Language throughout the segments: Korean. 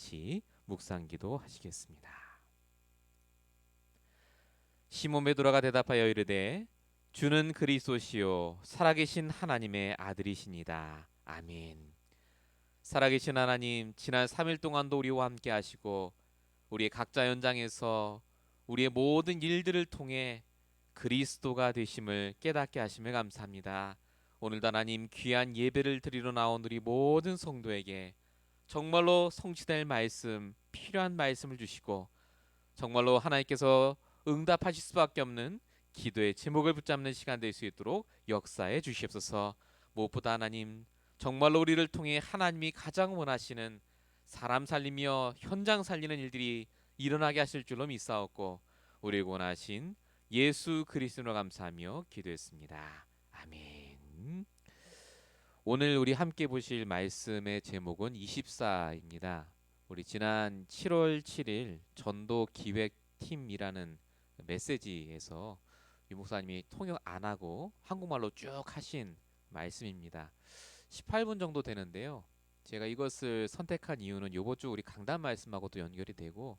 같이 묵상기도 하시겠습니다. 시몬 베드로가 대답하여 이르되 주는 그리스도시요 살아계신 하나님의 아들이시니다. 아멘. 살아계신 하나님, 지난 3일 동안도 우리와 함께 하시고 우리의 각자 현장에서 우리의 모든 일들을 통해 그리스도가 되심을 깨닫게 하심을 감사합니다. 오늘도 하나님 귀한 예배를 드리러 나온 우리 모든 성도에게 정말로 성취될 말씀, 필요한 말씀을 주시고 정말로 하나님께서 응답하실 수밖에 없는 기도의 제목을 붙잡는 시간 될 수 있도록 역사해 주시옵소서. 무엇보다 하나님, 정말로 우리를 통해 하나님이 가장 원하시는 사람 살리며 현장 살리는 일들이 일어나게 하실 줄로 믿사옵고 우리를 원하신 예수 그리스도로 감사하며 기도했습니다. 아멘. 오늘 우리 함께 보실 말씀의 제목은 24입니다. 우리 지난 7월 7일 전도 기획팀이라는 메시지에서 유 목사님이 통역 안 하고 한국말로 쭉 하신 말씀입니다. 18분 정도 되는데요. 제가 이것을 선택한 이유는 요번 주 우리 강단 말씀하고도 연결이 되고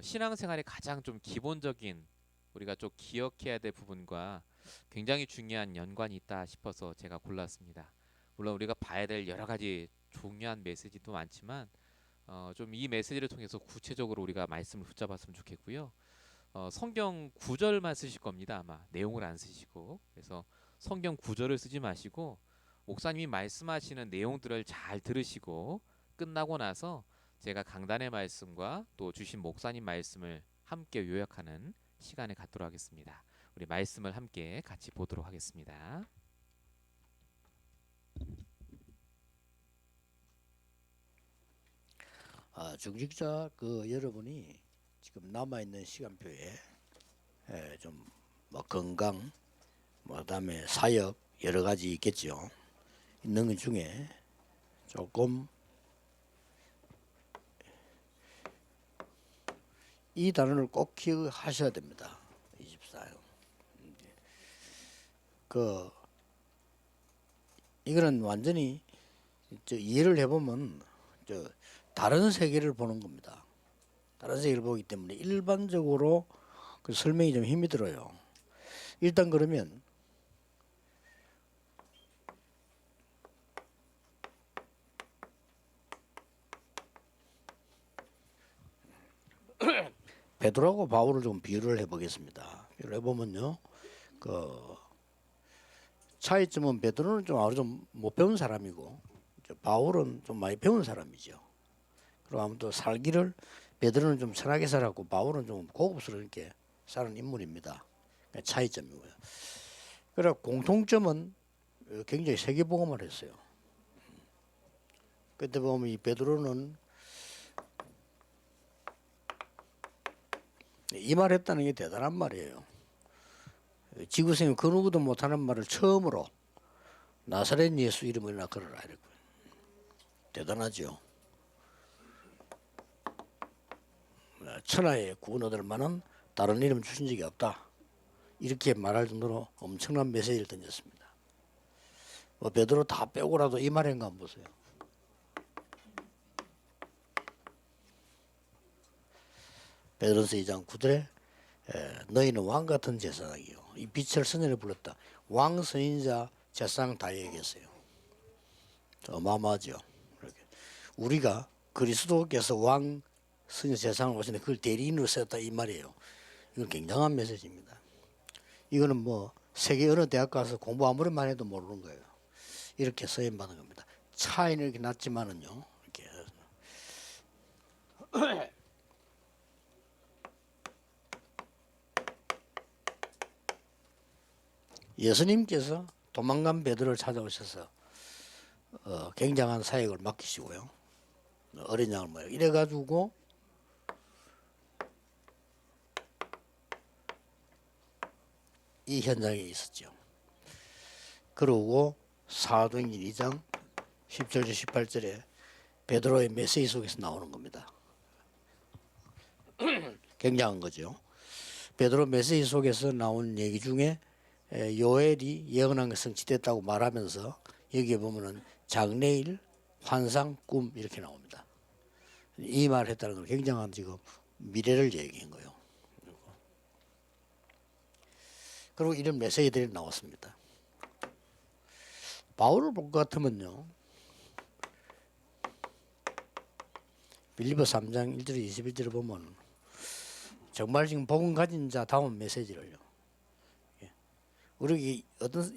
신앙생활의 가장 좀 기본적인 우리가 좀 기억해야 될 부분과 굉장히 중요한 연관이 있다 싶어서 제가 골랐습니다. 물론 우리가 봐야 될 여러 가지 중요한 메시지도 많지만 좀 이 메시지를 통해서 구체적으로 우리가 말씀을 붙잡았으면 좋겠고요. 성경 구절만 쓰실 겁니다. 아마 내용을 안 쓰시고 그래서 성경 구절을 쓰지 마시고 목사님이 말씀하시는 내용들을 잘 들으시고 끝나고 나서 제가 강단의 말씀과 또 주신 목사님 말씀을 함께 요약하는 시간을 갖도록 하겠습니다. 우리 말씀을 함께 같이 보도록 하겠습니다. 중직자 여러분이 지금 남아 있는 시간표에 좀 뭐 건강, 뭐 그다음에 사역 여러 가지 있겠죠. 있는 것 중에 조금 이 단어를 꼭 기억하셔야 됩니다. 24요. 이거는 완전히 이해를 해보면 다른 세계를 보는 겁니다. 다른 세계를 보기 때문에 일반적으로 그 설명이 좀 힘이 들어요. 일단 그러면 베드로하고 바울을 좀 비유를 해보겠습니다. 비유를 해보면요, 차이점은 베드로는 좀 아주 좀 못 배운 사람이고 바울은 좀 많이 배운 사람이죠. 그리고 아무튼 살기를 베드로는 좀 천하게 살았고 바울은 좀 고급스럽게 사는 인물입니다. 차이점이고요. 그리고 공통점은 굉장히 세계복음을 했어요. 그때 보면 이 베드로는 이 말 했다는 게 대단한 말이에요. 지구생이 그 누구도 못하는 말을 처음으로 나사렛 예수 이름으로 걸어라 이랬고요. 대단하죠. 천하에 구원 얻을 만한 다른 이름 주신 적이 없다. 이렇게 말할 정도로 엄청난 메시지를 던졌습니다. 뭐 베드로 다 빼고라도 이 말인가 한번 보세요. 베드로서 2장 9절에 너희는 왕 같은 제사장이요. 이 빛을 선전해 불렀다. 왕 선인자 제사장 다 얘기했어요. 어마어마하죠. 우리가 그리스도께서 왕 선인자 제사장을 오시는데 그걸 대리인으로 세웠다 이 말이에요. 이건 굉장한 메시지입니다. 이거는 뭐 세계 어느 대학 가서 공부 아무리 많이 해도 모르는 거예요. 이렇게 서임받은 겁니다. 차이는 이렇게 낮지만은요. 이렇게 예수님께서 도망간 베드로를 찾아오셔서 굉장한 사역을 맡기시고요. 어린 양을 모여 이래가지고 이 현장에 있었죠. 그러고 사도행전 2장 10절 18절에 베드로의 메시지 속에서 나오는 겁니다. 굉장한 거죠. 베드로 메시지 속에서 나온 얘기 중에 요엘이 예언한 게 성취됐다고 말하면서 여기에 보면은 장래일, 환상, 꿈 이렇게 나옵니다. 이 말을 했다는 건 굉장한 지금 미래를 얘기한 거예요. 그리고 이런 메시지들이 나왔습니다. 바울을 볼 것 같으면요, 빌립보 3장 1절 21절을 보면 정말 지금 복음 가진 자 다운 메시지를요. 우리 어떤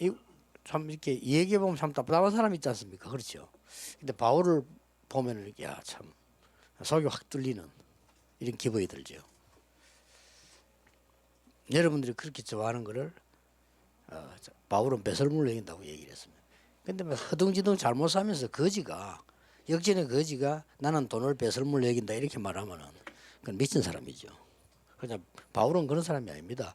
참 이렇게 얘기해 보면 참 답답한 사람 있지 않습니까? 그렇죠. 근데 바울을 보면 이렇게 참 속이 확 뚫리는 이런 기분이 들죠. 여러분들이 그렇게 좋아하는 거를 바울은 배설물을 얘긴다고 얘기를 했습니다. 근데 뭐 허둥지둥 잘못 사면서 거지가 역전의 거지가 나는 돈을 배설물로 여긴다 이렇게 말하면은 그건 미친 사람이죠. 그냥 바울은 그런 사람이 아닙니다.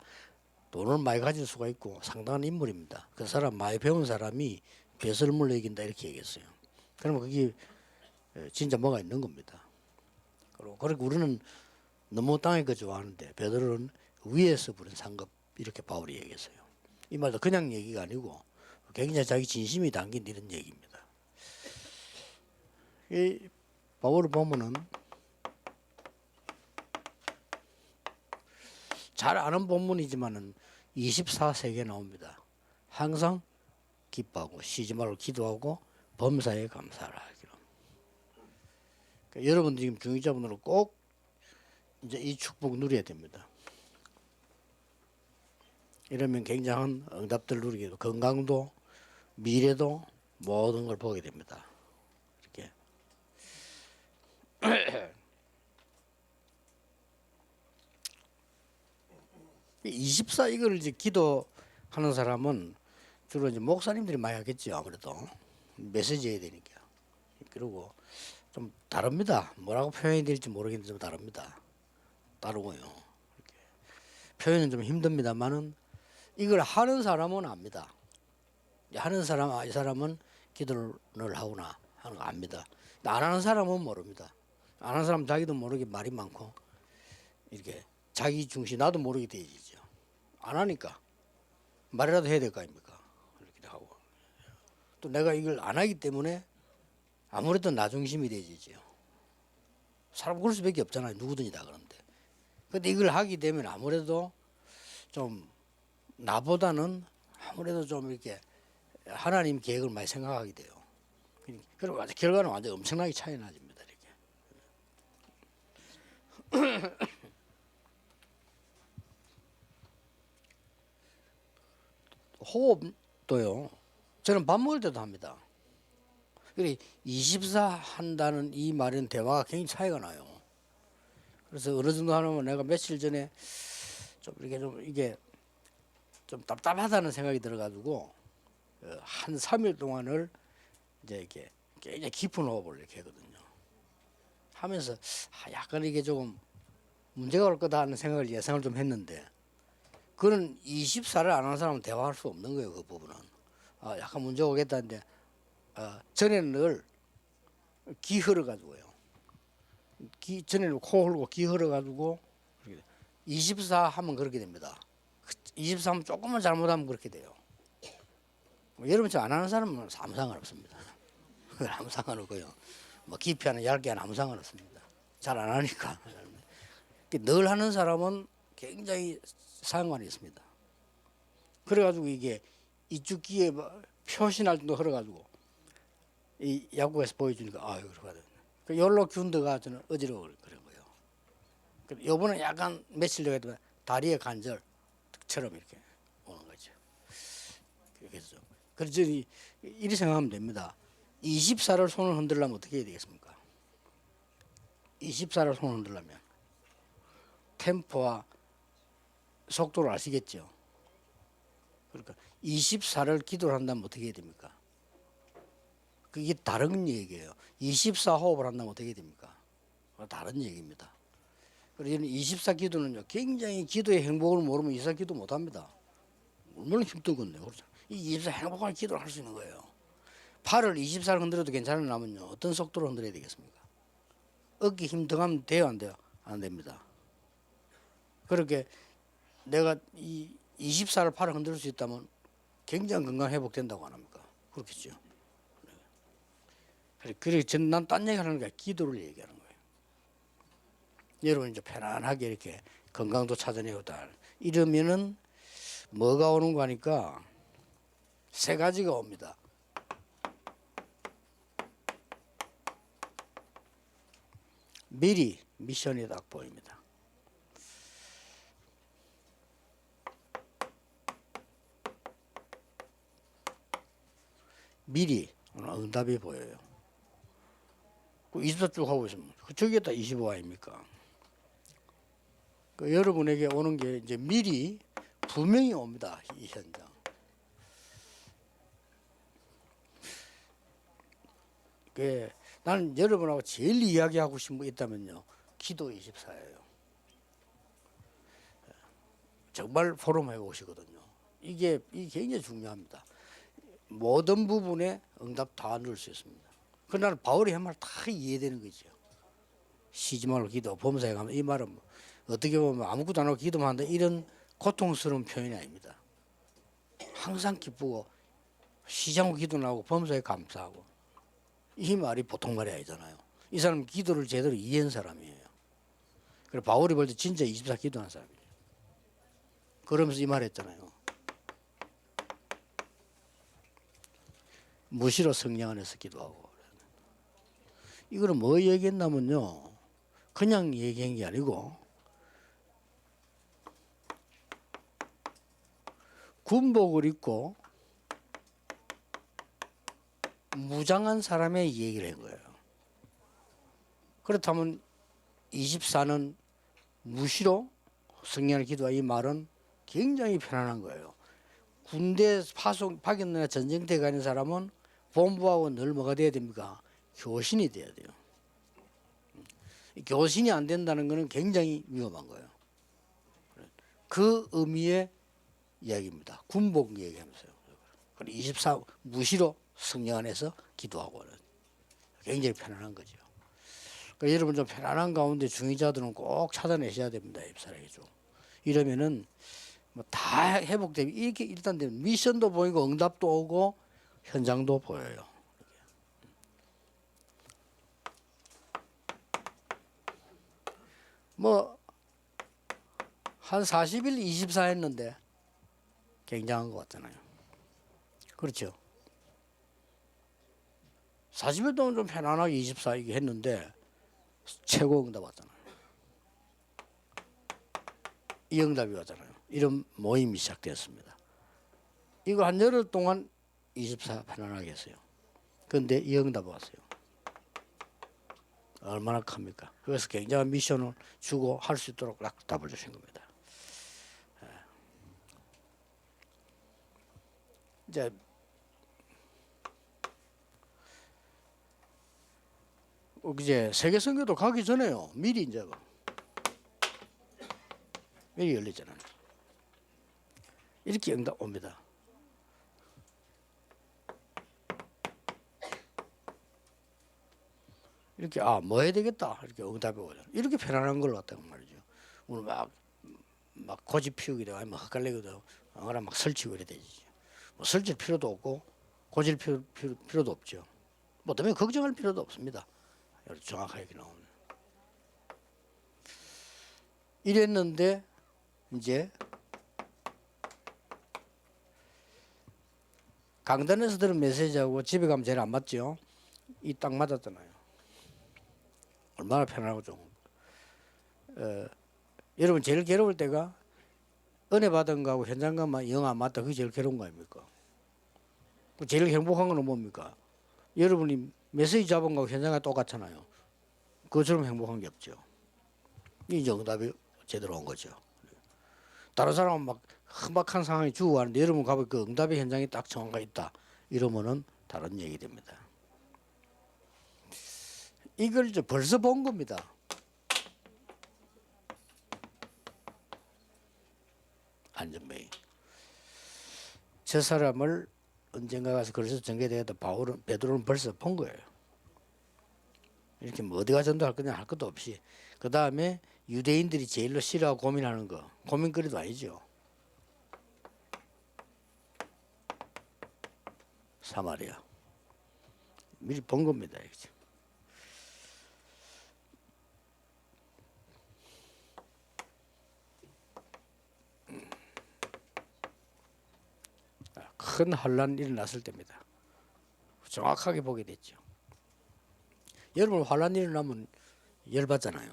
돈을 많이 가질 수가 있고 상당한 인물입니다. 그 사람 많이 배운 사람이 배설물로 여긴다 이렇게 얘기했어요. 그러면 그게 진짜 뭐가 있는 겁니다. 그리고 우리는 너무 땅에 거 좋아하는데 베드로는 위에서 부른 상급 이렇게 바울이 얘기했어요. 이 말도 그냥 얘기가 아니고 굉장히 자기 진심이 담긴 이런 얘기입니다. 이 바울을 보면은 잘 아는 본문이지만은 24세기에 나옵니다. 항상 기뻐하고 쉬지 말고 기도하고 범사에 감사하라. 그러니까 여러분 지금 중위자분들은 꼭 이제 이 축복 누려야 됩니다. 이러면 굉장한 응답들 누리게 되고 건강도 미래도 모든 걸 보게 됩니다. 이렇게 24 이걸 이제 기도하는 사람은 주로 이제 목사님들이 많이 하겠죠. 아무래도 메시지 해야 되니까. 그리고 좀 다릅니다. 뭐라고 표현이 될지 모르겠는데 좀 다릅니다. 다르고요. 이렇게. 표현은 좀 힘듭니다만은 이걸 하는 사람은 압니다. 하는 사람 이 사람은 기도를 하구나 하는 거 압니다. 안 하는 사람은 모릅니다. 안 하는 사람 자기도 모르게 말이 많고 이렇게 자기 중심 나도 모르게 되지죠. 안 하니까 말이라도 해야 될 거 아닙니까? 이렇게 하고 또 내가 이걸 안 하기 때문에 아무래도 나 중심이 되지죠. 사람 그럴 수밖에 없잖아요. 누구든지 다 그런데. 근데 이걸 하게 되면 아무래도 좀 나보다는 아무래도 좀 이렇게 하나님 계획을 많이 생각하게 돼요. 그리고 결과는 완전 엄청나게 차이 나집니다. 이렇게. 호흡도요. 저는 밥 먹을 때도 합니다. 그래 24 한다는 이 말은 대화가 굉장히 차이가 나요. 그래서 어느 정도 하면 내가 며칠 전에 좀 이게 좀 답답하다는 생각이 들어가지고 한 3일 동안을 이제 이렇게 굉장히 깊은 호흡을 이렇게 하거든요. 하면서 약간 이게 조금 문제가 올 거다 하는 생각을 예상을 좀 했는데 그는 24를 안 하는 사람은 대화할 수 없는 거예요. 그 부분은 약간 문제가 오겠다는데 전에는 늘 기 흘러가지고요. 전에는 코 흘고 기 흘러가지고 24 하면 그렇게 됩니다. 24 하면 조금만 잘못하면 그렇게 돼요. 여러분처럼 안 하는 사람은 아무 상관없습니다. 아무 상관없고요. 뭐 깊이 하는 얇게 하는 아무 상관없습니다. 잘 안 하니까. 늘 하는 사람은 굉장히 상관이 있습니다. 그래가지고 이게 이쪽 귀에 표시날 정도 흘러가지고 이 야구에서 보여주니까 아유 그러거든. 그 열로 균드가 저는 어지러워 그런 거예요. 요번에 약간 며칠 전에 다리의 관절처럼 이렇게 오는 거죠. 그래서 그래서 이리 생각하면 됩니다. 24를 손을 흔들려면 어떻게 해야 되겠습니까? 24를 손을 흔들려면 템포와 속도를 아시겠죠? 그러니까 24를 기도를 한다면 어떻게 해야 됩니까? 그게 다른 얘기예요. 24 호흡을 한다면 어떻게 해야 됩니까? 다른 얘기입니다. 그래서 24 기도는요, 굉장히 기도의 행복을 모르면 24 기도 못 합니다. 얼마나 힘들겠네요. 그렇죠? 이 24 행복한 기도를 할 수 있는 거예요. 팔을 24를 흔들어도 괜찮으려면요, 어떤 속도로 흔들어야 되겠습니까? 어깨 힘 들어가면 돼요, 안 돼요? 안 됩니다. 그렇게 내가 이 24를 팔을 흔들 수 있다면 굉장히 건강 회복된다고 안 합니까? 그렇겠죠. 그래, 난 딴 얘기 하는 게 기도를 얘기하는 거예요. 여러분 이제 편안하게 이렇게 건강도 찾아내고 다 이러면은 뭐가 오는 거 하니까 세 가지가 옵니다. 미리 미션이 딱 보입니다. 미리 응답이 보여요. 24 쭉 하고 있으면 저게 다 25 아닙니까? 여러분에게 오는 게 이제 미리 분명히 옵니다. 이 현장. 나는 여러분하고 제일 이야기하고 싶은 거 있다면요. 기도 24예요. 정말 포럼에 오시거든요. 이게 굉장히 중요합니다. 모든 부분에 응답 다 넣을 수 있습니다. 그날 바울이 한 말 다 이해되는 거죠. 쉬지 말고 기도. 범사에 가면 이 말은 어떻게 보면 아무것도 안 하고 기도만 한다 이런 고통스러운 표현이 아닙니다. 항상 기쁘고 쉬지 않고 기도 나오고 범사에 감사하고 이 말이 보통 말이 아니잖아요. 이 사람은 기도를 제대로 이해한 사람이에요. 그래서 바울이 볼 때 진짜 24 기도한 사람이에요. 그러면서 이 말 했잖아요. 무시로 성령 안에서 기도하고. 이거는 뭐 얘기했냐면요. 그냥 얘기한 게 아니고 군복을 입고 무장한 사람의 얘기를 한 거예요. 그렇다면 24는 무시로 성령을 기도하 이 말은 굉장히 편안한 거예요. 군대 파견이나 전쟁터에 가는 사람은 본부하고 늘 뭐가 돼야 됩니까? 교신이 돼야 돼요. 교신이 안 된다는 것은 굉장히 위험한 거예요. 그 의미의 이야기입니다. 군복 얘기하면서요. 24 무시로 성령 안에서 기도하고 굉장히 편안한 거죠. 그러니까 여러분 좀 편안한 가운데 중위자들은 꼭 찾아내셔야 됩니다. 입사라기죠. 이러면은 뭐 다 회복되고 이렇게 일단 되면 미션도 보이고 응답도 오고 현장도 보여요. 뭐 한 40일 24 했는데 굉장한 것 같잖아요. 그렇죠. 40일 동안 좀 편안하게 24 이게 했는데 최고 응답 왔잖아요. 이 응답이 왔잖아요. 이런 모임이 시작되었습니다. 이거 한 열흘 동안 24 편안하게 했어요. 그런데 이 응답이 왔어요. 얼마나 큽니까? 그래서 굉장한 미션을 주고 할 수 있도록 답을 주신 겁니다. 이제 세계 선교도 가기 전에요. 미리 이제 미리 열리잖아요. 이렇게 응답 옵니다. 이렇게 뭐 해야 되겠다 이렇게 응답이 오죠. 이렇게 편안한 걸 갖다가 말이죠. 오늘 막 고집 피우게 되고 아니면 헛갈리게 되고 그러나 막 설치고 이래 되지. 뭐 설칠 필요도 없고 고질 필요도 없죠. 뭐 때문에 걱정할 필요도 없습니다. 정확하게 나오는. 이랬는데 이제 강단에서 들은 메시지하고 집에 가면 제일 안 맞죠. 이 딱 맞았잖아요. 얼마나 편안하고 좀. 여러분 제일 괴로울 때가 은혜 받은 거하고 현장 가면 영 안 맞다. 그게 제일 괴로운 거 아닙니까? 제일 행복한 건 뭡니까? 여러분이 메시지 잡은 거하고 현장이 똑같잖아요. 그것처럼 행복한 게 없죠. 이 응답이 제대로 온 거죠. 다른 사람은 막 험악한 상황이 주고 하는데 여러분 가보면 그 응답의 현장이 딱 정확하게 있다. 이러면은 다른 얘기 됩니다. 이걸 이제 벌써 본 겁니다. 안전뱅이. 저 사람을 언젠가 가서 그래서 전개되었다. 베드로는 벌써 본 거예요. 이렇게 뭐 어디가 전도할 거냐 할 것도 없이 그 다음에 유대인들이 제일로 싫어하고 고민하는 거 고민거리도 아니죠. 사마리아 미리 본 겁니다. 큰 환란이 일어났을 때입니다. 정확하게 보게 됐죠. 여러분 환란이 일어나면 열받잖아요.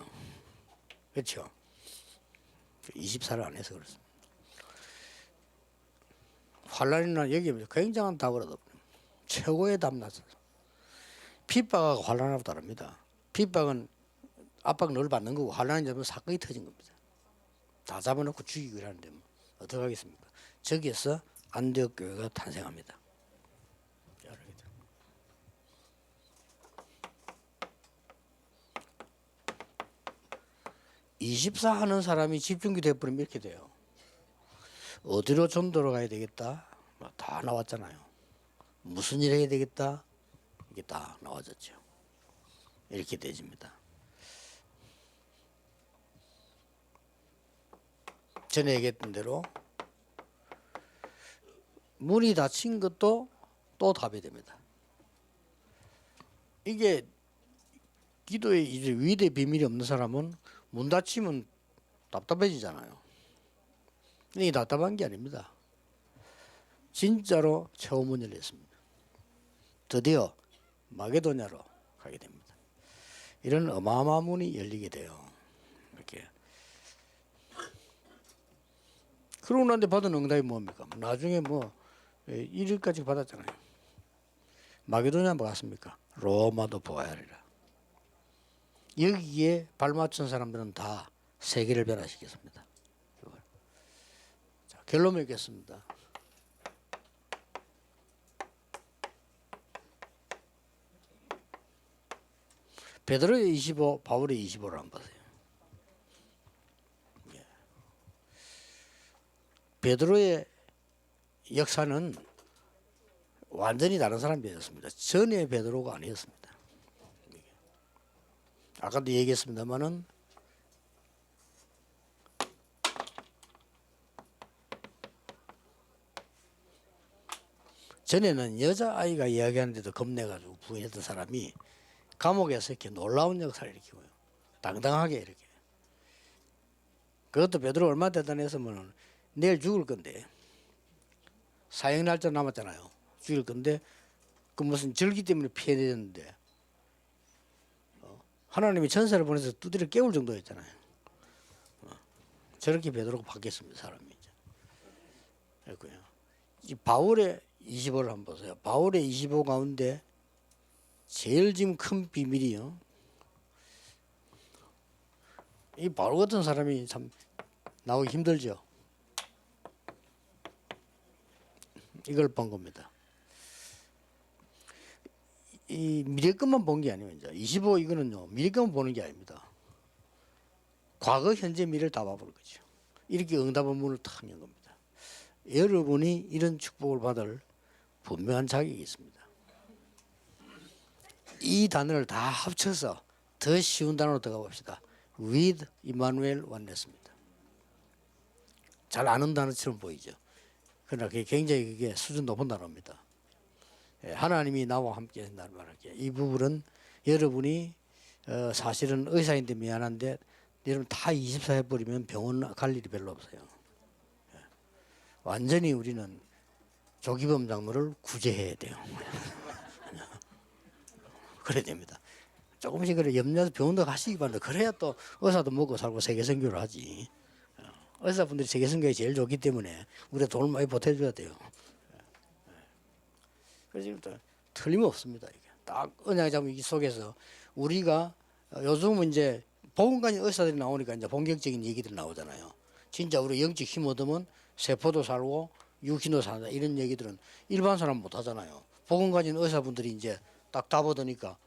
그렇죠? 24를 안 해서 그렇습니다. 환란이 일어나 여기 굉장한 답을 얻어 최고의 답 났어요. 핍박하고 환란하고 다릅니다. 핍박은 압박 늘 받는 거고 환란이 되면 사건이 터진 겁니다. 다 잡아놓고 죽이기로 하는데 뭐 어떻게 하겠습니까? 저기에서 안디옥 교회가 탄생합니다. 24 하는 사람이 집중기 돼버리면 이렇게 돼요. 어디로 전도로 가야 되겠다? 다 나왔잖아요. 무슨 일 해야 되겠다? 이게 다 나와졌죠. 이렇게 되집니다. 전에 얘기했던 대로 문이 닫힌 것도 또 답이 됩니다. 이게 기도에 이제 위대 비밀이 없는 사람은 문 닫히면 답답해지잖아요. 이게 답답한 게 아닙니다. 진짜로 처음은 열렸습니다. 드디어 마게도냐로 가게 됩니다. 이런 어마어마한 문이 열리게 돼요. 이렇게. 그러고 난데 받은 응답이 뭡니까? 나중에 뭐 1일까지 받았잖아요. 마게도냐 뭐 같습니까? 로마도 보아야 하리라. 여기에 발맞춘 사람들은 다 세계를 변화시켰습니다. 자, 결론 맺겠습니다. 베드로의 25, 바울의 25를 한번 보세요. 베드로의 역사는 완전히 다른 사람이 되었습니다. 전에 베드로가 아니었습니다. 아까도 얘기했습니다만은 전에는 여자아이가 이야기하는데도 겁내가지고 부인했던 사람이 감옥에서 이렇게 놀라운 역사를 일으키고요. 당당하게 이렇게. 그것도 베드로 얼마나 대단했으면 내일 죽을 건데 사형 날짜 남았잖아요. 죽을 건데 그 무슨 절기 때문에 피해졌는데 하나님이 천사를 보내서 두드려 깨울 정도였잖아요. 저렇게 베드로가 바뀌었습니다. 사람이 이제. 그랬고요. 이 바울의 25를 한번 보세요. 바울의 25 가운데 제일 지금 큰 비밀이요. 이 바울 같은 사람이 참 나오기 힘들죠. 이걸 본 겁니다. 이 미래 것만 본 게 아니면 이제 25 이거는요 미래 것만 보는 게 아닙니다. 과거, 현재, 미래를 다 봐보는 거죠. 이렇게 응답의 문을 탁 연 겁니다. 여러분이 이런 축복을 받을 분명한 자격이 있습니다. 이 단어를 다 합쳐서 더 쉬운 단어로 들어가 봅시다. With Emmanuel oneness입니다. 잘 아는 단어처럼 보이죠. 그러나 그게 굉장히 그게 수준 높은 단어입니다. 하나님이 나와 함께 한다는 말할게요. 이 부분은 여러분이 사실은 의사인데 미안한데 여러분 다 24 해버리면 병원 갈 일이 별로 없어요. 완전히 우리는 조기범 장로를 구제해야 돼요. 그래야 됩니다. 조금씩 그래 염려해서 병원도 가시기 바랍니다. 그래야 또 의사도 먹고 살고 세계선교를 하지. 의사분들이 세계선교에 제일 좋기 때문에 우리가 돈을 많이 보태줘야 돼요. 그래서 지금 틀림없습니다. 이게 딱 언약의 자문 속에서 우리가 요즘은 이제 보건관인 의사들이 나오니까 이제 본격적인 얘기들이 나오잖아요. 진짜 우리 영적 힘 얻으면 세포도 살고 육신도 산다 이런 얘기들은 일반 사람 못 하잖아요. 보건관인 의사분들이 이제 딱 답 얻으니까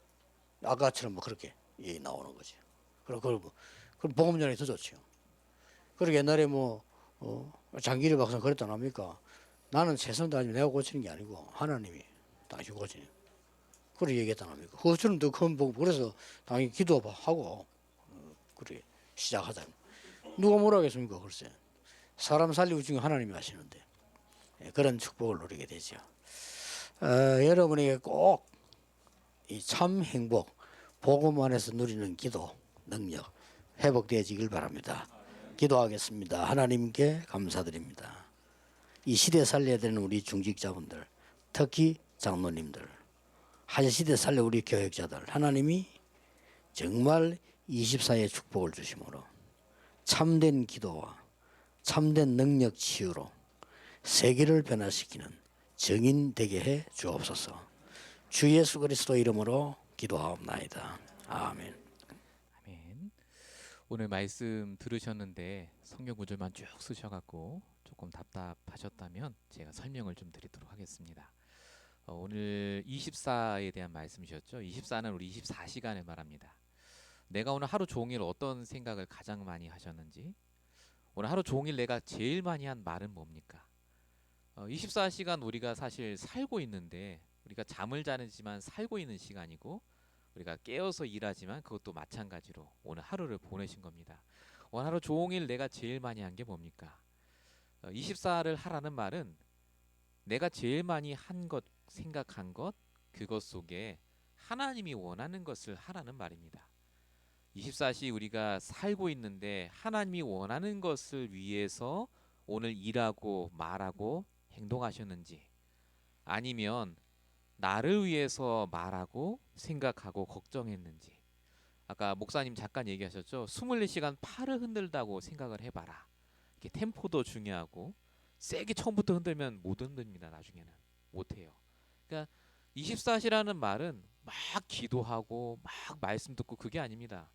아까처럼 뭐 그렇게 나오는 거죠. 그럼 보건전이 더 좋죠. 그리고 옛날에 뭐 장기리 박사는 그랬단 합니까? 나는 최선 다하지만 내가 고치는 게 아니고 하나님이 당신 고치는. 그렇게 얘기했단 합니까? 그것처럼 더 큰 보고 그래서 당연히 기도하고 그렇게 시작하자. 누가 뭐라 하겠습니까? 글쎄. 사람 살리고 중에 하나님이 하시는데 그런 축복을 누리게 되죠. 여러분에게 꼭 이 참 행복, 복음 안에서 누리는 기도 능력 회복되어지길 바랍니다. 기도하겠습니다. 하나님께 감사드립니다. 이 시대 살려야 되는 우리 중직자분들, 특히 장로님들, 한 시대 살려 우리 교역자들, 하나님이 정말 24의 축복을 주심으로 참된 기도와 참된 능력 치유로 세계를 변화시키는 증인 되게 해 주옵소서. 주 예수 그리스도 이름으로 기도하옵나이다. 아멘. 아멘. 오늘 말씀 들으셨는데 성경 구절만 쭉 쓰셔갖고 조금 답답하셨다면 제가 설명을 좀 드리도록 하겠습니다. 오늘 24에 대한 말씀이셨죠. 24는 우리 24시간을 말합니다. 내가 오늘 하루 종일 어떤 생각을 가장 많이 하셨는지, 오늘 하루 종일 내가 제일 많이 한 말은 뭡니까? 24시간 우리가 사실 살고 있는데, 우리가 잠을 자는지만 살고 있는 시간이고, 우리가 깨어서 일하지만 그것도 마찬가지로 오늘 하루를 보내신 겁니다. 오늘 하루 종일 내가 제일 많이 한 게 뭡니까? 24를 하라는 말은 내가 제일 많이 한 것, 생각한 것, 그것 속에 하나님이 원하는 것을 하라는 말입니다. 24시 우리가 살고 있는데 하나님이 원하는 것을 위해서 오늘 일하고 말하고 행동하셨는지, 아니면 나를 위해서 말하고 생각하고 걱정했는지. 아까 목사님 잠깐 얘기하셨죠. 24시간 팔을 흔들다고 생각을 해봐라. 이게 템포도 중요하고, 세게 처음부터 흔들면 못 흔듭니다. 나중에는 못해요. 그러니까 24시라는 말은 막 기도하고 막 말씀 듣고 그게 아닙니다.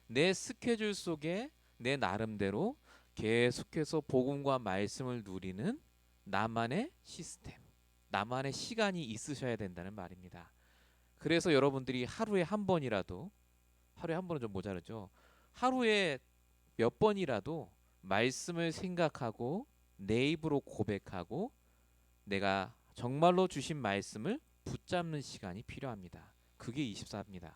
내 스케줄 속에 내 나름대로 계속해서 복음과 말씀을 누리는 나만의 시스템, 나만의 시간이 있으셔야 된다는 말입니다. 그래서 여러분들이 하루에 한 번이라도, 하루에 한 번은 좀 모자르죠. 하루에 몇 번이라도 말씀을 생각하고 내 입으로 고백하고 내가 정말로 주신 말씀을 붙잡는 시간이 필요합니다. 그게 24입니다.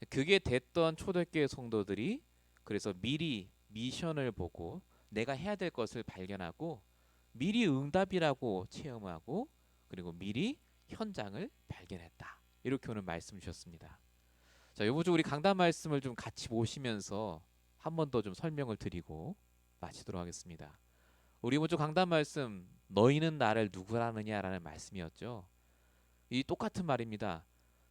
그게 됐던 초대교회 성도들이 그래서 미리 미션을 보고 내가 해야 될 것을 발견하고 미리 응답이라고 체험하고 그리고 미리 현장을 발견했다. 이렇게 오늘 말씀 주셨습니다. 자, 이번 주 우리 강단 말씀을 좀 같이 보시면서 한 번 더 좀 설명을 드리고 마치도록 하겠습니다. 우리 이번 주 강단 말씀, 너희는 나를 누구라느냐라는 말씀이었죠. 이 똑같은 말입니다.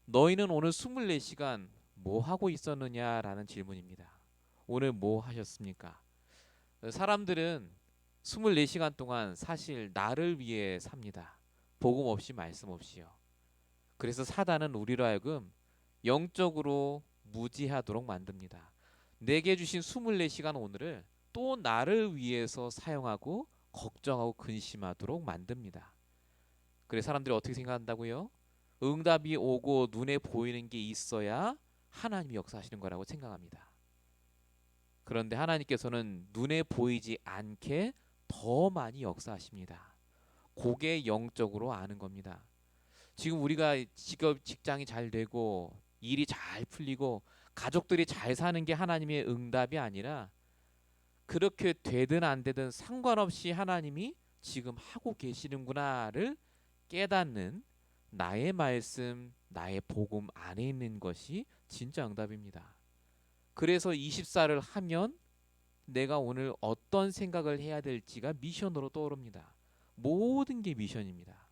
너희는 오늘 24시간 뭐 하고 있었느냐라는 질문입니다. 오늘 뭐 하셨습니까? 사람들은 24시간 동안 사실 나를 위해 삽니다. 복음 없이 말씀 없이요. 그래서 사단은 우리로 하여금 영적으로 무지하도록 만듭니다. 내게 주신 24시간 오늘을 또 나를 위해서 사용하고 걱정하고 근심하도록 만듭니다. 그래서 사람들이 어떻게 생각한다고요? 응답이 오고 눈에 보이는 게 있어야 하나님이 역사하시는 거라고 생각합니다. 그런데 하나님께서는 눈에 보이지 않게 더 많이 역사하십니다. 그게 영적으로 아는 겁니다. 지금 우리가 직장이 잘 되고 일이 잘 풀리고 가족들이 잘 사는 게 하나님의 응답이 아니라, 그렇게 되든 안 되든 상관없이 하나님이 지금 하고 계시는구나를 깨닫는 나의 말씀, 나의 복음 안에 있는 것이 진짜 응답입니다. 그래서 24를 하면 내가 오늘 어떤 생각을 해야 될지가 미션으로 떠오릅니다. 모든 게 미션입니다.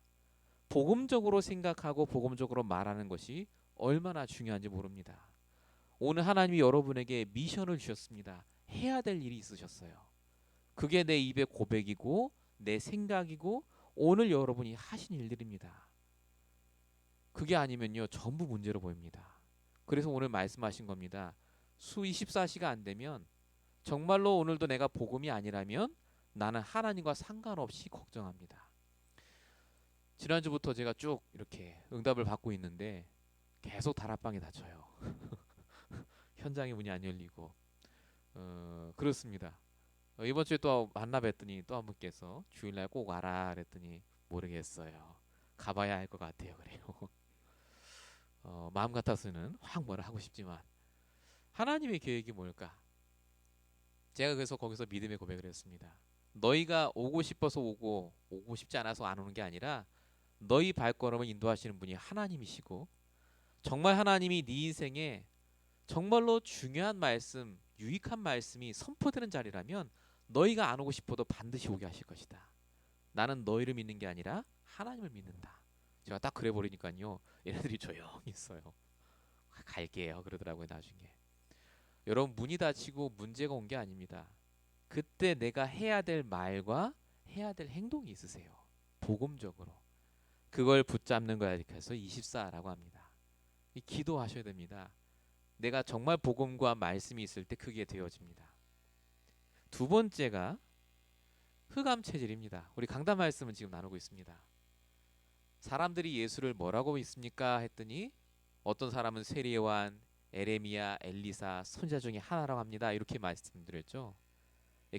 복음적으로 생각하고 복음적으로 말하는 것이 얼마나 중요한지 모릅니다. 오늘 하나님이 여러분에게 미션을 주셨습니다. 해야 될 일이 있으셨어요. 그게 내 입의 고백이고 내 생각이고 오늘 여러분이 하신 일들입니다. 그게 아니면요 전부 문제로 보입니다. 그래서 오늘 말씀하신 겁니다. 수 24시가 안 되면 정말로 오늘도 내가 복음이 아니라면 나는 하나님과 상관없이 걱정합니다. 지난주부터 제가 쭉 이렇게 응답을 받고 있는데 계속 다락방이 닫혀요. 현장의 문이 안 열리고 그렇습니다. 이번 주에 또 만나 뵀더니 또 한 분께서 주일날 꼭 와라 그랬더니 모르겠어요. 가봐야 할 것 같아요. 그래요. 마음 같아서는 확 뭐라 하고 싶지만 하나님의 계획이 뭘까? 제가 그래서 거기서 믿음의 고백을 했습니다. 너희가 오고 싶어서 오고 싶지 않아서 안 오는 게 아니라 너희 발걸음을 인도하시는 분이 하나님이시고, 정말 하나님이 네 인생에 정말로 중요한 말씀, 유익한 말씀이 선포되는 자리라면 너희가 안 오고 싶어도 반드시 오게 하실 것이다. 나는 너희를 믿는 게 아니라 하나님을 믿는다. 제가 딱 그래 버리니까요. 얘네들이 조용히 있어요. 갈게요. 그러더라고요, 나중에. 여러분, 문이 닫히고 문제가 온 게 아닙니다. 그때 내가 해야 될 말과 해야 될 행동이 있으세요. 복음적으로. 그걸 붙잡는 거야. 그래서 24라고 합니다. 기도하셔야 됩니다. 내가 정말 복음과 말씀이 있을 때 그게 되어집니다. 두 번째가 흑암 체질입니다. 우리 강단 말씀은 지금 나누고 있습니다. 사람들이 예수를 뭐라고 믿습니까? 했더니 어떤 사람은 세리요한, 에레미야, 엘리사 선지자 중에 하나라고 합니다. 이렇게 말씀드렸죠.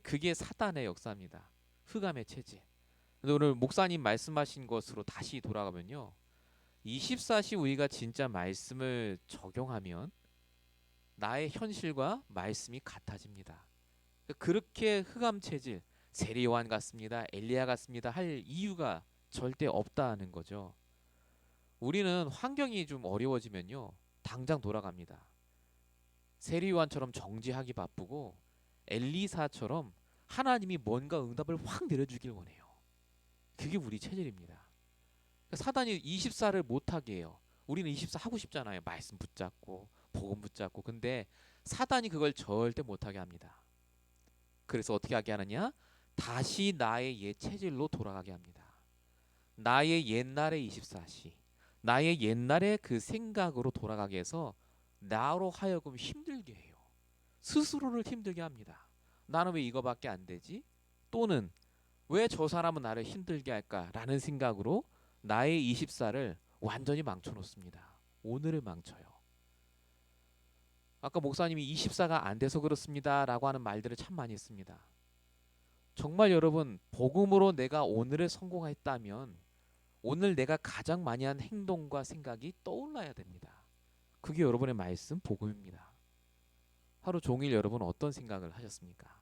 그게 사단의 역사입니다. 흑암의 체질. 근데 오늘 목사님 말씀하신 것으로 다시 돌아가면요. 24시 우리가 진짜 말씀을 적용하면 나의 현실과 말씀이 같아집니다. 그렇게 흑암 체질, 세리요한 같습니다. 엘리야 같습니다. 할 이유가 절대 없다는 거죠. 우리는 환경이 좀 어려워지면요. 당장 돌아갑니다. 세리요한처럼 정지하기 바쁘고 엘리사처럼 하나님이 뭔가 응답을 확 내려주길 원해요. 그게 우리 체질입니다. 사단이 24를 못하게 해요. 우리는 24 하고 싶잖아요. 말씀 붙잡고 복음 붙잡고. 근데 사단이 그걸 절대 못하게 합니다. 그래서 어떻게 하게 하느냐? 다시 나의 옛 체질로 돌아가게 합니다. 나의 옛날의 24시, 나의 옛날의 그 생각으로 돌아가게 해서 나로 하여금 힘들게 해요. 스스로를 힘들게 합니다. 나는 왜 이거밖에 안 되지? 또는 왜 저 사람은 나를 힘들게 할까라는 생각으로 나의 24를 완전히 망쳐놓습니다. 오늘을 망쳐요. 아까 목사님이 24가 안 돼서 그렇습니다라고 하는 말들을 참 많이 했습니다. 정말 여러분, 복음으로 내가 오늘을 성공했다면 오늘 내가 가장 많이 한 행동과 생각이 떠올라야 됩니다. 그게 여러분의 말씀, 복음입니다. 하루 종일 여러분 어떤 생각을 하셨습니까?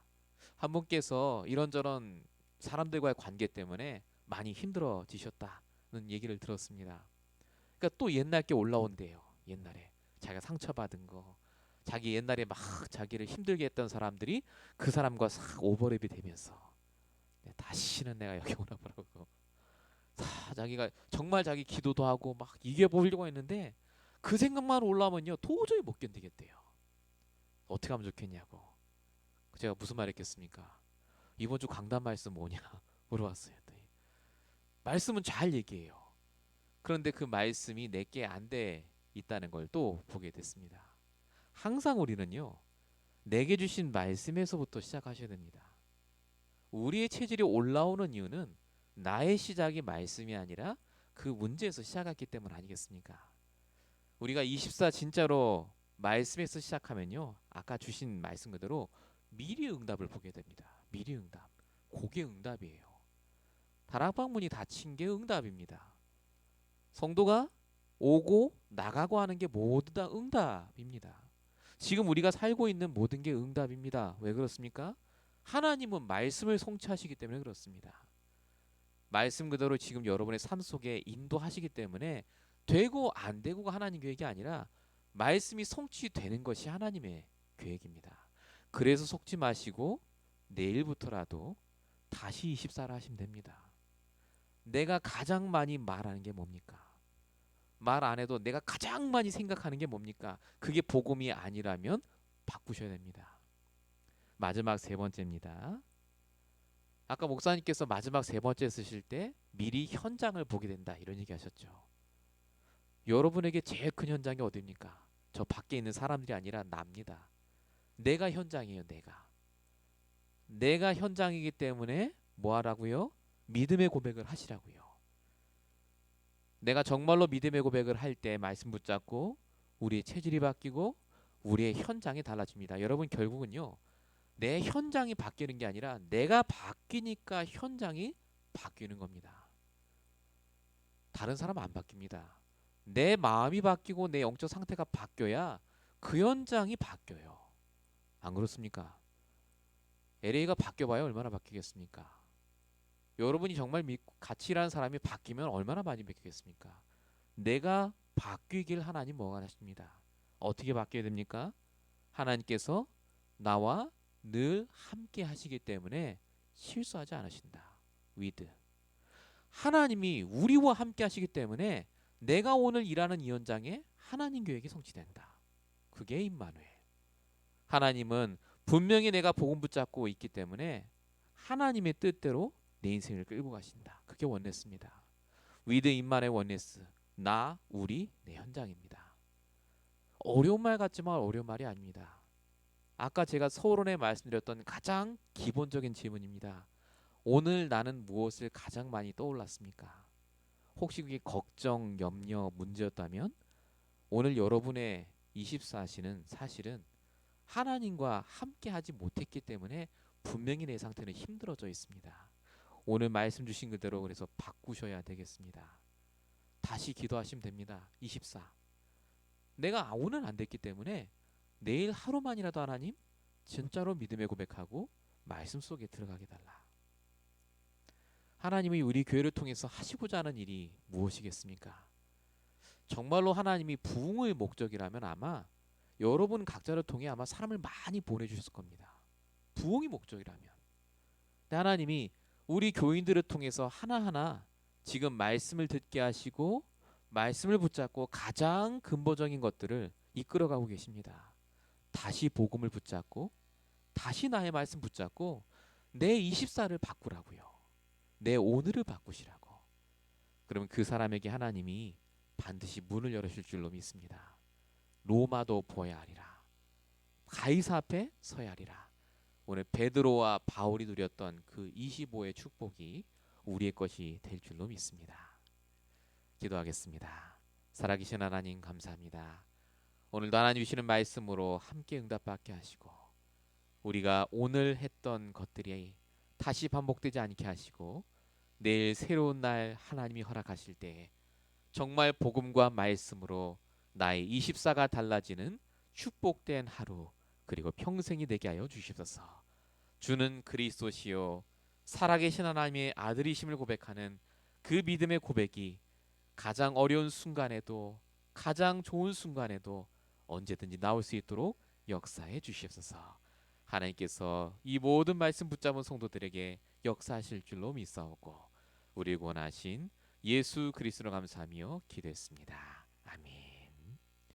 한 분께서 이런저런 사람들과의 관계 때문에 많이 힘들어지셨다는 얘기를 들었습니다. 그러니까 또 옛날 게 올라온대요. 옛날에 자기가 상처받은 거, 자기 옛날에 막 자기를 힘들게 했던 사람들이 그 사람과 싹 오버랩이 되면서 다시는 내가 여기 오나 보라고 자기가 정말 자기 기도도 하고 막 이겨보려고 했는데 그 생각만 올라오면요 도저히 못 견디겠대요. 어떻게 하면 좋겠냐고. 제가 무슨 말 했겠습니까? 이번 주 강단 말씀 뭐냐 물어봤어요. 말씀은 잘 얘기해요. 그런데 그 말씀이 내게 안 돼 있다는 걸 또 보게 됐습니다. 항상 우리는요 내게 주신 말씀에서부터 시작하셔야 됩니다. 우리의 체질이 올라오는 이유는 나의 시작이 말씀이 아니라 그 문제에서 시작했기 때문 아니겠습니까? 우리가 24 진짜로 말씀에서 시작하면요 아까 주신 말씀 그대로 미리 응답을 보게 됩니다. 미리 응답, 그게 응답이에요. 다락방 문이 닫힌 게 응답입니다. 성도가 오고 나가고 하는 게 모두 다 응답입니다. 지금 우리가 살고 있는 모든 게 응답입니다. 왜 그렇습니까? 하나님은 말씀을 성취하시기 때문에 그렇습니다. 말씀 그대로 지금 여러분의 삶 속에 인도하시기 때문에 되고 안 되고가 하나님 계획이 아니라 말씀이 성취되는 것이 하나님의 계획입니다. 그래서 속지 마시고 내일부터라도 다시 24를 하시면 됩니다. 내가 가장 많이 말하는 게 뭡니까? 말 안 해도 내가 가장 많이 생각하는 게 뭡니까? 그게 복음이 아니라면 바꾸셔야 됩니다. 마지막 세 번째입니다. 아까 목사님께서 마지막 세 번째 쓰실 때 미리 현장을 보게 된다 이런 얘기 하셨죠. 여러분에게 제일 큰 현장이 어디입니까? 저 밖에 있는 사람들이 아니라 납니다. 내가 현장이에요. 내가 현장이기 때문에 뭐 하라고요? 믿음의 고백을 하시라고요. 내가 정말로 믿음의 고백을 할 때 말씀 붙잡고 우리의 체질이 바뀌고 우리의 현장이 달라집니다. 여러분 결국은요. 내 현장이 바뀌는 게 아니라 내가 바뀌니까 현장이 바뀌는 겁니다. 다른 사람 안 바뀝니다. 내 마음이 바뀌고 내 영적 상태가 바뀌어야 그 현장이 바뀌어요. 안 그렇습니까? LA가 바뀌어봐야 얼마나 바뀌겠습니까? 여러분이 정말 믿고 같이 일하는 사람이 바뀌면 얼마나 많이 바뀌겠습니까? 내가 바뀌길 하나님 원하십니다. 어떻게 바뀌어야 됩니까? 하나님께서 나와 늘 함께 하시기 때문에 실수하지 않으신다. with 하나님이 우리와 함께 하시기 때문에 내가 오늘 일하는 이 현장에 하나님 계획이 성취된다. 그게 임마누엘. 하나님은 분명히 내가 복음 붙잡고 있기 때문에 하나님의 뜻대로 내 인생을 끌고 가신다. 그게 원네스입니다. 위드 임만의 원네스. 나, 우리, 내 현장입니다. 어려운 말 같지만 어려운 말이 아닙니다. 아까 제가 서론에 말씀드렸던 가장 기본적인 질문입니다. 오늘 나는 무엇을 가장 많이 떠올랐습니까? 혹시 그게 걱정, 염려, 문제였다면 오늘 여러분의 24시는 사실은 하나님과 함께 하지 못했기 때문에 분명히 내 상태는 힘들어져 있습니다. 오늘 말씀 주신 그대로 그래서 바꾸셔야 되겠습니다. 다시 기도하시면 됩니다. 24. 내가 오늘 안 됐기 때문에 내일 하루만이라도 하나님 진짜로 믿음의 고백하고 말씀 속에 들어가게 달라. 하나님이 우리 교회를 통해서 하시고자 하는 일이 무엇이겠습니까? 정말로 하나님이 부흥의 목적이라면 아마 여러분 각자를 통해 아마 사람을 많이 보내주셨을 겁니다. 부흥이 목적이라면. 근데 하나님이 우리 교인들을 통해서 하나하나 지금 말씀을 듣게 하시고 말씀을 붙잡고 가장 근본적인 것들을 이끌어가고 계십니다. 다시 복음을 붙잡고 다시 나의 말씀 붙잡고 내 24를 바꾸라고요. 내 오늘을 바꾸시라고. 그러면 그 사람에게 하나님이 반드시 문을 열으실 줄로 믿습니다. 로마도 보아야 하리라. 가이사 앞에 서야 하리라. 오늘 베드로와 바울이 누렸던 그 25의 축복이 우리의 것이 될 줄로 믿습니다. 기도하겠습니다. 살아계신 하나님 감사합니다. 오늘도 하나님 주시는 말씀으로 함께 응답받게 하시고 우리가 오늘 했던 것들이 다시 반복되지 않게 하시고 내일 새로운 날 하나님이 허락하실 때 정말 복음과 말씀으로 나의 24가 달라지는 축복된 하루 그리고 평생이 되게 하여 주시옵소서. 주는 그리스도시요 살아계신 하나님의 아들이심을 고백하는 그 믿음의 고백이 가장 어려운 순간에도 가장 좋은 순간에도 언제든지 나올 수 있도록 역사해 주시옵소서. 하나님께서 이 모든 말씀 붙잡은 성도들에게 역사하실 줄로 믿사오고 우리 구원하신 예수 그리스도로 감사하며 기도했습니다.